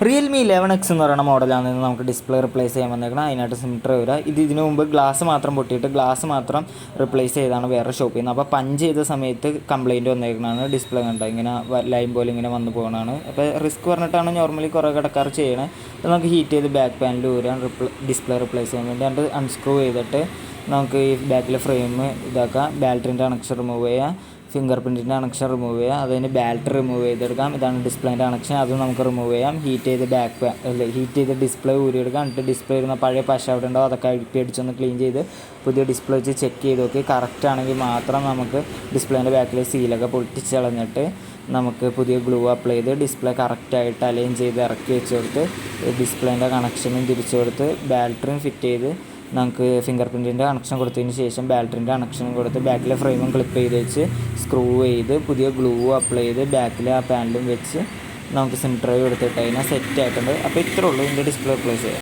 Realme 11X എന്ന് പറയുന്ന മോഡലാണ് നമുക്ക് ഡിസ്പ്ലേ റിപ്ലേസ് ചെയ്യാൻ വന്നേക്കണം. അതിനായിട്ട് സിംട്ര വരിക. ഇതിനു മുമ്പ് ഗ്ലാസ് മാത്രം പൊട്ടിയിട്ട് ഗ്ലാസ് മാത്രം റിപ്ലേസ് ചെയ്താണ് വേറെ ഷോപ്പിൽ നിന്ന്. അപ്പോൾ പഞ്ച് ചെയ്ത സമയത്ത് കംപ്ലയിൻറ്റ് വന്നേക്കണതാണ്. ഡിസ്പ്ലേ കണ്ട ഇങ്ങനെ ലൈൻ പോലെ ഇങ്ങനെ വന്ന് പോകണതാണ്. അപ്പോൾ റിസ്ക് പറഞ്ഞിട്ടാണ് നോർമലി കുറേ കടക്കാർ ചെയ്യണത്. അപ്പോൾ നമുക്ക് ഹീറ്റ് ചെയ്ത് ബാക്ക് പാനൽ ഊരാൻ ഡിസ്പ്ലേ റിപ്ലേസ് ചെയ്യാൻ വേണ്ടി അത് അൺസ്ക്രൂ ചെയ്തിട്ട് നമുക്ക് ഈ ബാക്കിലെ ഫ്രെയിം ഇതാക്കാം. ബാറ്ററിൻ്റെ കണക്ഷൻ റിമൂവ് ചെയ്യാം. ഫിംഗർ പ്രിൻറ്റിൻ്റെ കണക്ഷൻ റിമൂവ് ചെയ്യാം. അതിന് ബാറ്ററി റിമൂവ് ചെയ്തെടുക്കാം. ഇതാണ് ഡിസ്പ്ലേൻ്റെ കണക്ഷൻ, അതും നമുക്ക് റിമൂവ് ചെയ്യാം. ഹീറ്റ് ചെയ്ത് ഡിസ്പ്ലേ ഊരിയെടുക്കാം. എന്നിട്ട് ഡിസ്പ്ലേ ഇരുന്ന പഴയ പശ അവിടെ ഉണ്ടോ അതൊക്കെ അടിച്ചൊന്ന് ക്ലീൻ ചെയ്ത് പുതിയ ഡിസ്പ്ലേ വെച്ച് ചെക്ക് ചെയ്ത് നോക്കി. കറക്റ്റ് ആണെങ്കിൽ മാത്രം നമുക്ക് ഡിസ്പ്ലേൻ്റെ ബാക്കിൽ സീലൊക്കെ പൊട്ടിച്ച് കളഞ്ഞിട്ട് നമുക്ക് പുതിയ ഗ്ലൂ അപ്ലൈ ചെയ്ത് ഡിസ്പ്ലേ കറക്റ്റായിട്ട് അലൈൻ ചെയ്ത് ഇറക്കി വെച്ച് കൊടുത്ത് ഡിസ്പ്ലേൻ്റെ കണക്ഷനും തിരിച്ചു കൊടുത്ത് ബാറ്ററിയും ഫിറ്റ് ചെയ്ത് നമുക്ക് ഫിംഗർ പ്രിൻറ്റിൻ്റെ കണക്ഷൻ കൊടുത്തതിന് ശേഷം ബാറ്ററിൻ്റെ കണക്ഷനും കൊടുത്ത് ബാക്കിലെ ഫ്രെയിമും ക്ലിപ്പ് ചെയ്ത് വെച്ച് സ്ക്രൂ ചെയ്ത് പുതിയ ഗ്ലൂ അപ്ലൈ ചെയ്ത് ബാക്കിലെ ആ പാനലും വെച്ച് നമുക്ക് സിം ഡ്രൈവ് എടുത്തിട്ട് അതിനെ സെറ്റ് ആയിട്ടുണ്ട്. അപ്പോൾ ഇത്രേ ഉള്ളൂ ഇതിൻ്റെ ഡിസ്പ്ലേ റിപ്ലേസ് ചെയ്യാം.